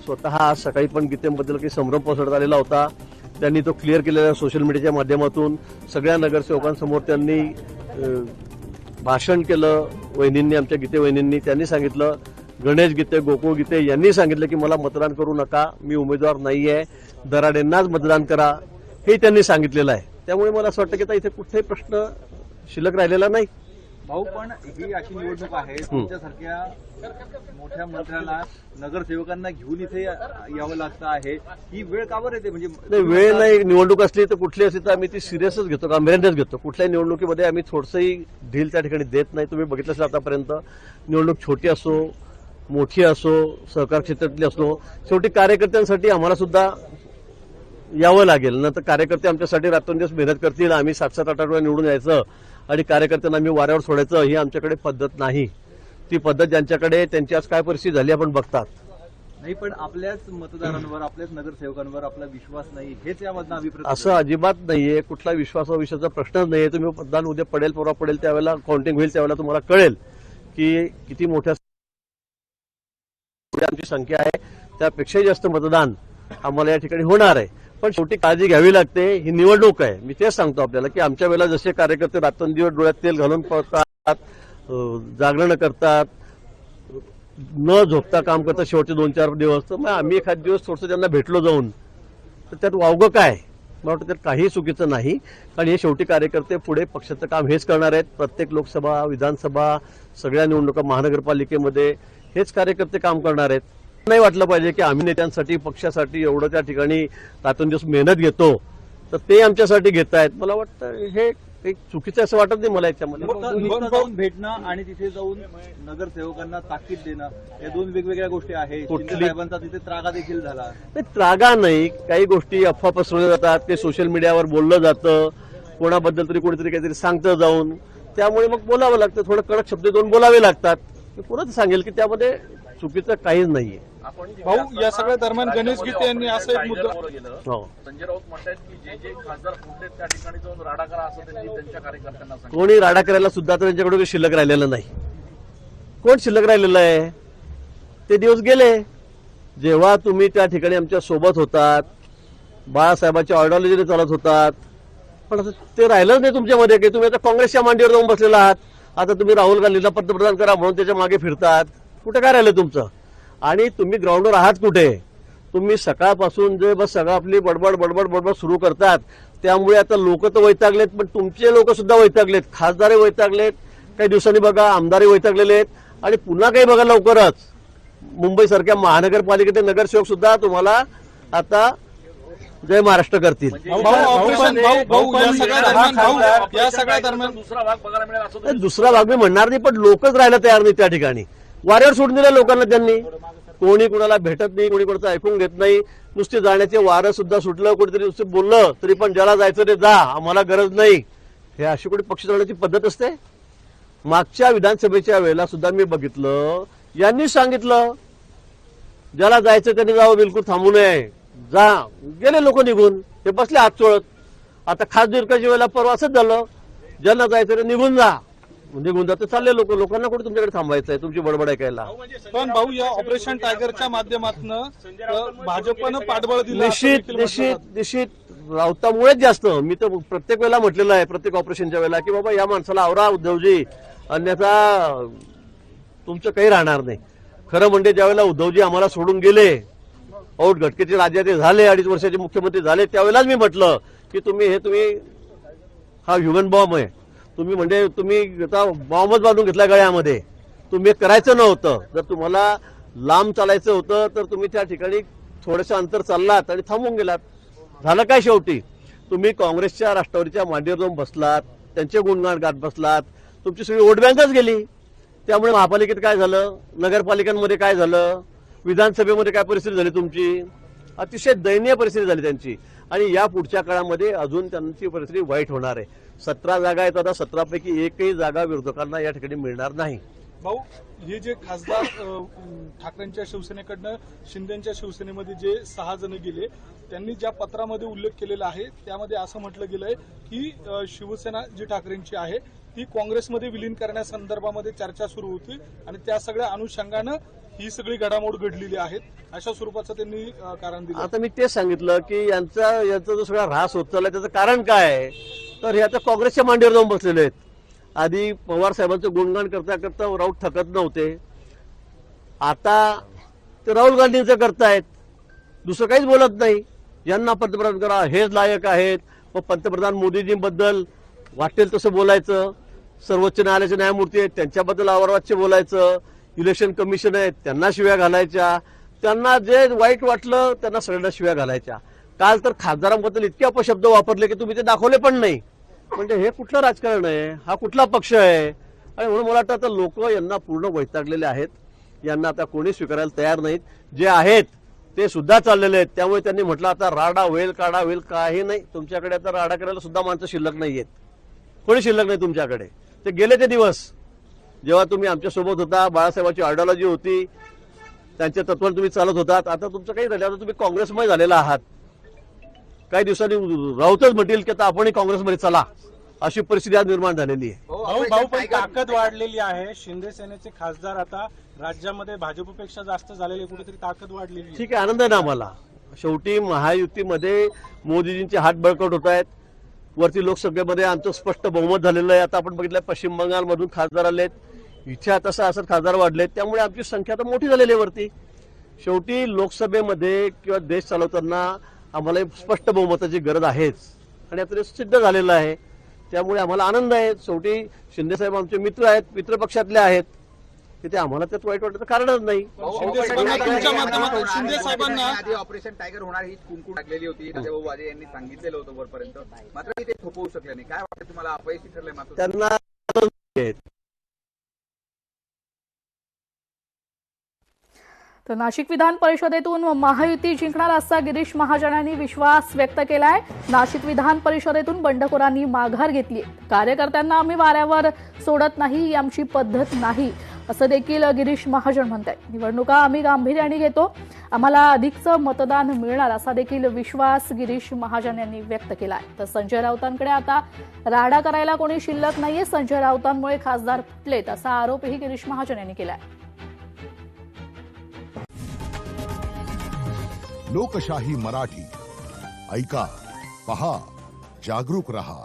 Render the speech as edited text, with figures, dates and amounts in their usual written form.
स्वतः आज सकाळी पण गीतेबद्दल काही संभ्रम पसरत आलेला होता. त्यांनी तो क्लिअर केलेला सोशल मीडियाच्या माध्यमातून सगळ्या नगरसेवकांसमोर त्यांनी भाषण केलं. वहिनींनी, आमच्या गीते वहिनींनी त्यांनी सांगितलं, गणेश गीते, गोकुळ गीते यांनी सांगितलं की मला मतदान करू नका, मी उमेदवार नाहीये, दराडेंनाच मतदान करा, हे त्यांनी सांगितलेलं आहे. त्यामुळे मला असं वाटतं की आता इथे कुठलाही प्रश्न शिल्लक राहिलेला नाही. भाऊ, पण ही अशी निवडणूक आहे, तुमच्यासारख्या मोठ्या मंत्र्याला, नगरसेवकांना घेऊन इथे यावं लागतं आहे. ही वेळ का बरं येते? म्हणजे वेळ नाही, निवडणूक असली तर कुठली असली तर आम्ही ती सिरियसच घेतो, गांभीर्यानेच घेतो. कुठल्याही निवडणुकीमध्ये आम्ही थोडंसंही ढील त्या ठिकाणी देत नाही. तुम्ही बघितलं असेल आतापर्यंत, निवडणूक छोटी असो मोठी असो, सहकार क्षेत्रातली असो, शेवटी कार्यकर्त्यांसाठी आम्हाला सुद्धा यावं लागेल ना. तर कार्यकर्ते आमच्यासाठी रात्रंदिवस मेहनत करतील, आम्ही 7-7-8 वेळा निवडून यायचं आणि कार्यकर्त्यांना आम्ही वाऱ्यावर सोडायचं, ही आमच्याकडे पद्धत नाही. ती पद्धत ज्यांच्याकडे, त्यांची आज काय परिस्थिती झाली आपण बघतात. नाही, पण आपल्याच मतदारांवर, आपल्याच नगरसेवकांवर आपला विश्वास नाही, हेच यामधनं अभिप्राय. असं अजिबात नाहीये. कुठला विश्वासाविषयीचा प्रश्नच नाहीये. तुम्ही मतदान उद्या पडेल, परवा पडेल, त्यावेळेला काउंटिंग होईल, त्यावेळेला तुम्हाला कळेल की किती मोठ्या आमची संख्या आहे. त्यापेक्षाही जास्त मतदान आम्हाला या ठिकाणी होणार आहे. पण शेवटी काळजी घ्यावी लागते, ही निवडणूक आहे. मी तेच सांगतो आपल्याला की आमच्या वेळेला जसे कार्यकर्ते रात्रंदिवस डोळ्यात तेल घालून पळतात, जागरण करतात, न झोपता काम करतात शेवटचे 2-4 दिवस, तर मग आम्ही एखाद दिवस थोडंसं त्यांना भेटलो जाऊन, तर त्यात वावगं काय? मला वाटतं त्यात काही चुकीचं नाही. कारण हे शेवटी कार्यकर्ते पुढे पक्षाचं काम हेच करणार आहेत. प्रत्येक लोकसभा, विधानसभा, सगळ्या निवडणुका, महानगरपालिकेमध्ये हेच कार्यकर्ते काम करणार आहेत. नाही वाटलं पाहिजे की आम्ही नेत्यांसाठी, पक्षासाठी एवढं त्या ठिकाणी रात्रंदिवस मेहनत घेतो, तर ते आमच्यासाठी घेत आहेत. मला वाटतं हे काही चुकीचं असं वाटत नाही मला याच्यामध्ये. जाऊन भेटणं आणि तिथे जाऊन नगरसेवकांना ताकीद देणं, या दोन वेगवेगळ्या गोष्टी आहेत. शिंदे साहेबांचा तिथे त्रागा देखील झाला. त्रागा नाही, काही गोष्टी अफवा पसरवल्या जातात, ते सोशल मीडियावर बोललं जातं, कोणाबद्दल तरी कोणीतरी काहीतरी सांगतं जाऊन, त्यामुळे मग बोलावं लागतं, थोडं कडक शब्द दोन बोलावे लागतात. मी पुन्हा सांगेल की त्यामध्ये चुकीचं काहीच नाहीये. भाऊ, या सगळ्या दरम्यान गणेश गीते यांनी असं एक मुद्दा, संजय राऊत म्हणतात की जे जे खासदार फुटले त्या ठिकाणी जाऊन राडा करा, असं त्यांनी त्यांच्या कार्यकर्त्यांना सांगितलं. कोणी राडा करायला सुद्धा तर त्यांच्याकडे शिल्लक राहिलेलं नाही. कोण शिल्लक राहिलेलं आहे? ते दिवस गेले जेव्हा तुम्ही त्या ठिकाणी आमच्या सोबत होतात, बाळासाहेबांच्या आयडिओलॉजीने चालत होतात. पण असं ते राहिलंच नाही तुमच्यामध्ये की तुम्ही आता काँग्रेसच्या मांडीवर जाऊन बसलेला आहात. आता तुम्ही राहुल गांधीला पंतप्रधान करा म्हणून त्याच्या मागे फिरतात. कुठे काय राहिलं तुमचं? आणि तुम्ही ग्राउंडवर आहात कुठे? तुम्ही सकाळपासून जे बस सगळं आपली बडबड बडबड बडबड सुरू करतात. त्यामुळे आता लोक तर वैतागलेत, पण तुमचे लोक सुद्धा वैतागलेत, खासदारही वैतागलेत, काही दिवसांनी बघा आमदारही वैतागलेले आहेत. आणि पुन्हा काही बघा लवकरच मुंबईसारख्या महानगरपालिकेचे नगरसेवक सुद्धा तुम्हाला आता जय महाराष्ट्र करतील. या सगळ्या दरम्यान दुसरा भाग बघायला मिळेल असं दुसरा भाग मी म्हणणार नाही, पण लोकच राहायला तयार नाही त्या ठिकाणी. वाऱ्यावर सोडून दिल्या लोकांना त्यांनी. कोणी कोणाला भेटत नाही, कोणी कोणाचं ऐकून घेत नाही. नुसते जाण्याचे वारं सुद्धा सुटलं, कोणीतरी नुसतं बोललं तरी पण ज्याला जायचं ते जा, आम्हाला गरज नाही. हे अशी कोणी पक्ष चालवण्याची पद्धत असते? मागच्या विधानसभेच्या वेळेला सुद्धा मी बघितलं, यांनी सांगितलं ज्याला जायचं त्यांनी जावं, बिलकुल थांबू नये, जा. गेले लोक निघून, ते बसले हात चोळत. आता खासदारकाच्या वेळेला परवा असंच झालं, ज्यांना जायचं ते निघून जा, निघून जाते चालले लोक. लोकांना कुठे तुमच्याकडे थांबायचं आहे तुमची बडबड ऐकायला? पण भाऊ, या ऑपरेशन टायगरच्या माध्यमातून भाजपनं पाठबळ दिलं. निश्चित राऊतामुळेच जास्त. मी तर प्रत्येक वेळेला म्हटलेलं आहे, प्रत्येक ऑपरेशनच्या वेळेला, की बाबा या माणसाला आवरा उद्धवजी, अन्यथा तुमचं काही राहणार नाही. खरं म्हणजे ज्यावेळेला उद्धवजी आम्हाला सोडून गेले, औट घटकेचे राजा ते झाले, 2.5 वर्षाचे मुख्यमंत्री झाले, त्यावेळेलाच मी म्हटलं की तुम्ही हा ह्युमन बॉम्ब आहे. तुम्ही आता बॉम्बच बांधून घेतला गळ्यामध्ये. तुम्ही करायचं नव्हतं. जर तुम्हाला लांब चालायचं होतं तर तुम्ही त्या ठिकाणी थोडंसं अंतर चाललात आणि थांबून गेलात. झालं काय शेवटी? तुम्ही काँग्रेसच्या, राष्ट्रवादीच्या मांडीवर जाऊन बसलात, त्यांचे गुणगान गात बसलात, तुमची सगळी वोट बँकच गेली. त्यामुळे महापालिकेत काय झालं, नगरपालिकांमध्ये काय झालं, विधानसभेमध्ये काय परिस्थिती झाली तुमची? अतिशय दयनीय परिस्थिती झाली त्यांची. आणि या पुढच्या काळामध्ये अजून त्यांची परिस्थिती वाईट होणार आहे. 17 जागा आहेत आता, 17 पैकी एकही जागा विरोधकांना या ठिकाणी मिळणार नाही. भाऊ, हे जे खासदार ठाकरेंच्या शिवसेनेकडनं शिंदेच्या शिवसेनेमध्ये जे 6 जण गेले, त्यांनी ज्या पत्रामध्ये उल्लेख केलेला आहे त्यामध्ये असं म्हटलं गेलंय की शिवसेना जी ठाकरेंची आहे ती काँग्रेसमध्ये विलीन करण्यासंदर्भामध्ये चर्चा सुरू होती आणि त्या सगळ्या अनुषंगानं ही सगळी घडामोड घडलेली आहेत, अशा स्वरूपाचं त्यांनी कारण दिलं. आता मी तेच सांगितलं की यांचा जो सगळा ऱ्हास होत चाललाय त्याचं कारण काय आहे, तर हे आता काँग्रेसच्या मांडीवर जाऊन बसलेले आहेत. आधी पवार साहेबांचं गुणगान करता करता राऊत थकत नव्हते, आता ते राहुल गांधींचं करतायत, दुसरं काहीच बोलत नाही. यांना पंतप्रधान करा, हेच लायक आहेत. मग पंतप्रधान मोदीजींबद्दल वाटेल तसं बोलायचं, सर्वोच्च न्यायालयाचे न्यायमूर्ती आहेत त्यांच्याबद्दल आवारवाच्य बोलायचं, इलेक्शन कमिशन आहेत त्यांना शिव्या घालायच्या, त्यांना जे वाईट वाटलं त्यांना सगळ्यांना शिव्या घालायच्या. काल तर खासदारांबद्दल इतके अपशब्द वापरले की तुम्ही ते दाखवले पण नाही. म्हणजे हे कुठलं राजकारण आहे, हा कुठला पक्ष आहे? आणि म्हणून मला वाटतं आता लोक यांना पूर्ण वैतागलेले आहेत, यांना आता कोणी स्वीकारायला तयार नाहीत. जे आहेत ते सुद्धा चाललेले आहेत. त्यामुळे त्यांनी म्हटलं आता राडा होईल, काढा होईल, काही नाही. तुमच्याकडे आता राडा करायला सुद्धा माणसं शिल्लक नाहीयेत, कोणी शिल्लक नाही तुमच्याकडे. ते गेले ते दिवस जेव्हा तुम्ही आमच्यासोबत होता, बाळासाहेबांची आयडिओलॉजी होती, त्यांच्या तत्वावर तुम्ही चालत होतात. आता तुमचं काही झालं, आता तुम्ही काँग्रेसमध्ये झालेला आहात. काही दिवसांनी राऊतच म्हटतील की आता आपणही काँग्रेसमध्ये चला, अशी परिस्थिती आज निर्माण झालेली आहे. भाऊ पण ताकद वाढलेली आहे. शिंदे सेनेचे खासदार आता राज्यामध्ये भाजपपेक्षा जास्त झालेले, कुठेतरी ताकद वाढलेली आहे. ठीक आहे, आनंद आहे ना आम्हाला. शेवटी महायुतीमध्ये मोदीजींचे हात बळकट होत आहेत. वरती लोकसभेमध्ये आमचं स्पष्ट बहुमत झालेलं आहे. आता आपण बघितलं पश्चिम बंगालमधून खासदार आलेत, इथे आता 6 खासदार वाढलेत. त्यामुळे आमची संख्या तर मोठी झालेली आहे वरती. शेवटी लोकसभेमध्ये किंवा देश चालवताना आम्हाला स्पष्ट बहुमताची गरज आहेच आणि आता ते सिद्ध झालेलं आहे. त्यामुळे आम्हाला आनंद आहे. शेवटी शिंदेसाहेब आमचे मित्र आहेत, मित्र पक्षातले आहेत, तिथे आम्हाला त्यात वाईट वाटायचं कारणच नाही. शिंदे साहेबांना आधी ऑपरेशन टायगर होणार ही कुंकू टाकलेली होती, राजाभाऊ वाजे यांनी सांगितलेलं होतं वरपर्यंत, मात्र ते थोपवू शकले नाही. काय वाटतं तुम्हाला, अपयशी ठरले मात्र? त्यांना तर नाशिक विधान परिषदेतून महायुती जिंकणार असा गिरीश महाजनांनी विश्वास व्यक्त केलाय. नाशिक विधान परिषदेतून बंडखोरांनी माघार घेतली. कार्यकर्त्यांना आम्ही वाऱ्यावर सोडत नाही, ही आमची पद्धत नाही, असं देखील गिरीश महाजन म्हणतायत. निवडणुका आम्ही गांभीर्याने घेतो, आम्हाला अधिकचं मतदान मिळणार असा देखील विश्वास गिरीश महाजन यांनी व्यक्त केलाय. तर संजय राऊतांकडे आता राडा करायला कोणी शिल्लक नाहीये, संजय राऊतांमुळे खासदार फुटलेत असा आरोपही गिरीश महाजन यांनी केलाय. लोकशाही मराठी ऐका, पहा, जागरूक रहा.